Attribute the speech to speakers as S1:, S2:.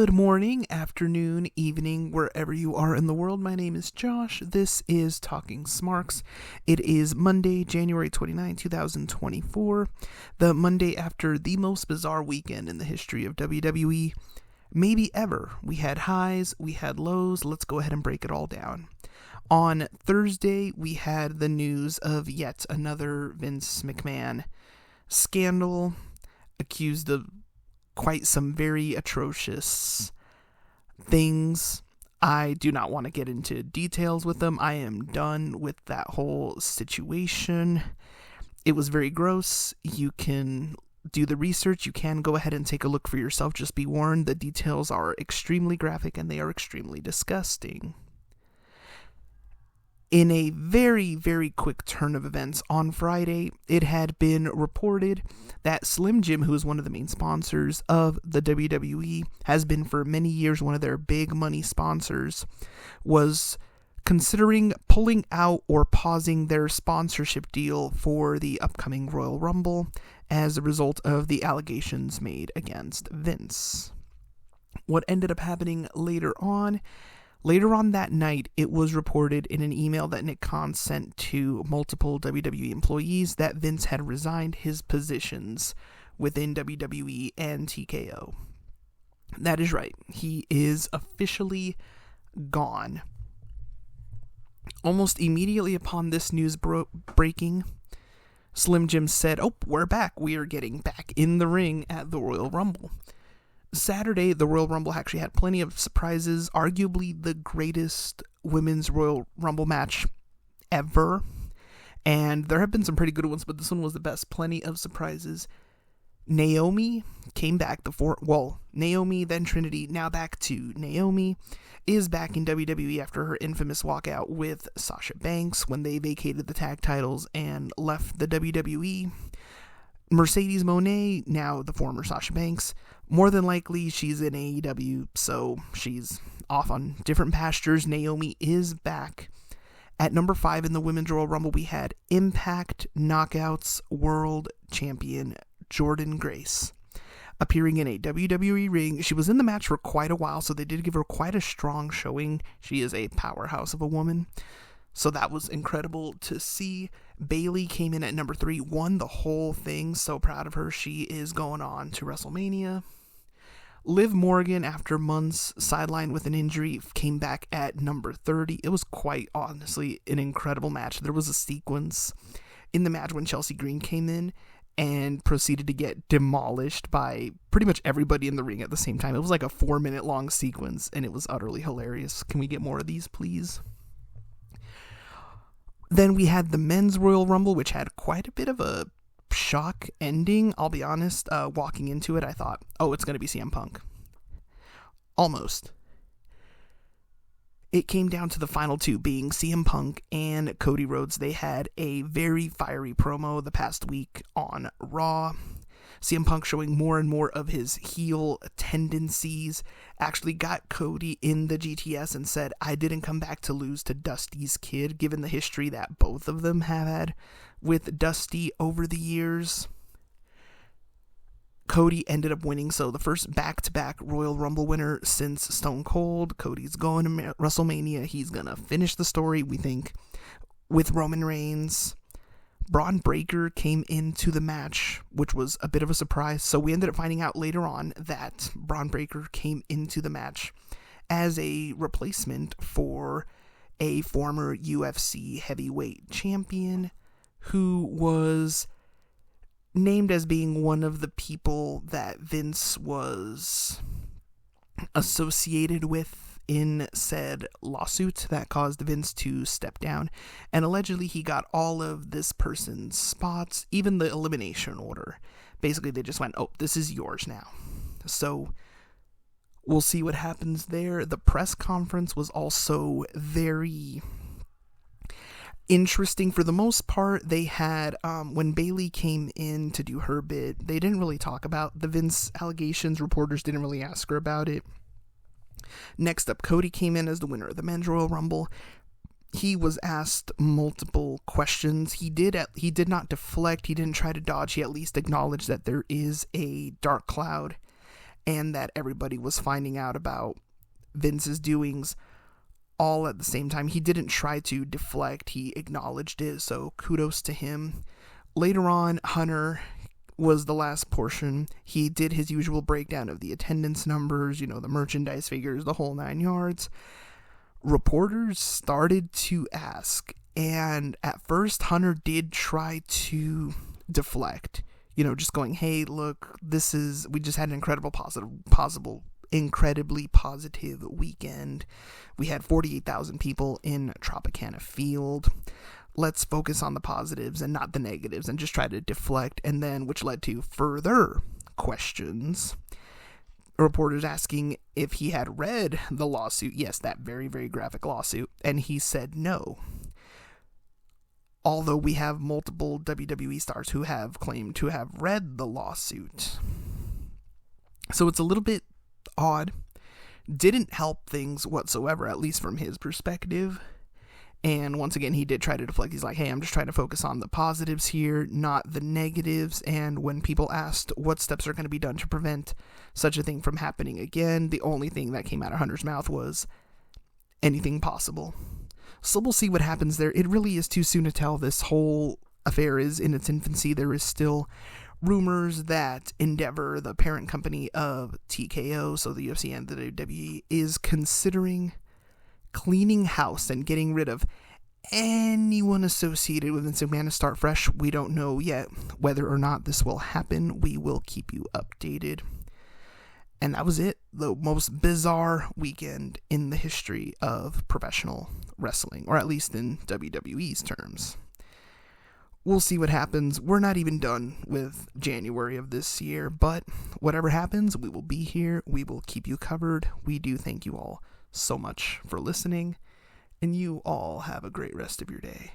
S1: Good morning, afternoon, evening, wherever you are in the world. My name is Josh. This is Talking Smarks. It is Monday, January 29, 2024, the Monday after the most bizarre weekend in the history of WWE, maybe ever. We had highs, we had lows. Let's go ahead and break it all down. On Thursday, we had the news of yet another Vince McMahon scandal, accused of quite some very atrocious things. I do not want to get into details with them. I am done with that whole situation. It was very gross. You can do the research. You can go ahead and take a look for yourself. Just be warned, the details are extremely graphic and they are extremely disgusting. In a very, very quick turn of events, on Friday, it had been reported that Slim Jim, who is one of the main sponsors of the WWE, has been for many years one of their big money sponsors, was considering pulling out or pausing their sponsorship deal for the upcoming Royal Rumble as a result of the allegations made against Vince. What ended up happening later on that night, it was reported in an email that Nick Khan sent to multiple WWE employees that Vince had resigned his positions within WWE and TKO. That is right. He is officially gone. Almost immediately upon this news breaking, Slim Jim said, "Oh, we're back. We are getting back in the ring at the Royal Rumble." Saturday, the Royal Rumble actually had plenty of surprises, arguably the greatest women's Royal Rumble match ever, and there have been some pretty good ones, but this one was the best. Plenty of surprises. Naomi came back. Naomi, then Trinity, now back to Naomi, is back in WWE after her infamous walkout with Sasha Banks when they vacated the tag titles and left the WWE. Mercedes Moné, now the former Sasha Banks, more than likely she's in AEW, so she's off on different pastures. Naomi is back. At number 5 in the Women's Royal Rumble, we had Impact Knockouts World Champion Jordynne Grace appearing in a WWE ring. She was in the match for quite a while, so they did give her quite a strong showing. She is a powerhouse of a woman. So that was incredible to see. Bayley came in at number 3, won the whole thing. So proud of her. She is going on to WrestleMania. Liv Morgan, after months sidelined with an injury, came back at number 30. It was quite honestly an incredible match. There was a sequence in the match when Chelsea Green came in and proceeded to get demolished by pretty much everybody in the ring at the same time. It was like a 4-minute long sequence and it was utterly hilarious. Can we get more of these, please? Then we had the Men's Royal Rumble, which had quite a bit of a shock ending. I'll be honest, walking into it, I thought, oh, it's going to be CM Punk. Almost. It came down to the final two being CM Punk and Cody Rhodes. They had a very fiery promo the past week on Raw. CM Punk showing more and more of his heel tendencies, actually got Cody in the GTS and said, "I didn't come back to lose to Dusty's kid," given the history that both of them have had with Dusty over the years. Cody ended up winning, so the first back-to-back Royal Rumble winner since Stone Cold. Cody's going to WrestleMania. He's going to finish the story, we think, with Roman Reigns. Braun Breaker came into the match, which was a bit of a surprise. So we ended up finding out later on that Braun Breaker came into the match as a replacement for a former UFC heavyweight champion who was named as being one of the people that Vince was associated with in said lawsuit that caused Vince to step down, and allegedly he got all of this person's spots, even the elimination order. Basically they just went, "Oh, this is yours now." So we'll see what happens there. The press conference was also very interesting for the most part. They had, when Bayley came in to do her bit, they didn't really talk about the Vince allegations. Reporters didn't really ask her about it. Next up, Cody came in as the winner of the Men's Royal Rumble. He was asked multiple questions. He did not deflect. He didn't try to dodge. He at least acknowledged that there is a dark cloud and that everybody was finding out about Vince's doings all at the same time. He didn't try to deflect, he acknowledged it, so kudos to him. Later on, Hunter was the last portion. He did his usual breakdown of the attendance numbers, the merchandise figures, the whole 9 yards. Reporters started to ask, and at first Hunter did try to deflect, just going, hey, look, we just had an incredibly positive weekend. We had 48,000 people in Tropicana Field. Let's focus on the positives and not the negatives, and just try to deflect, and then which led to further questions. Reporters asking if he had read the lawsuit. Yes, that very, very graphic lawsuit. And he said no. Although we have multiple WWE stars who have claimed to have read the lawsuit. So it's a little bit odd. Didn't help things whatsoever, at least from his perspective. And once again, he did try to deflect. He's like, hey, I'm just trying to focus on the positives here, not the negatives. And when people asked what steps are going to be done to prevent such a thing from happening again, the only thing that came out of Hunter's mouth was anything possible. So we'll see what happens there. It really is too soon to tell. This whole affair is in its infancy. There is still rumors that Endeavor, the parent company of TKO, so the UFC and the WWE, is considering cleaning house and getting rid of anyone associated with Vince McMahon to start fresh. We don't know yet whether or not this will happen. We will keep you updated. And that was it. The most bizarre weekend in the history of professional wrestling, or at least in WWE's terms. We'll see what happens. We're not even done with January of this year, but whatever happens, we will be here. We will keep you covered. We do thank you all so much for listening, and you all have a great rest of your day.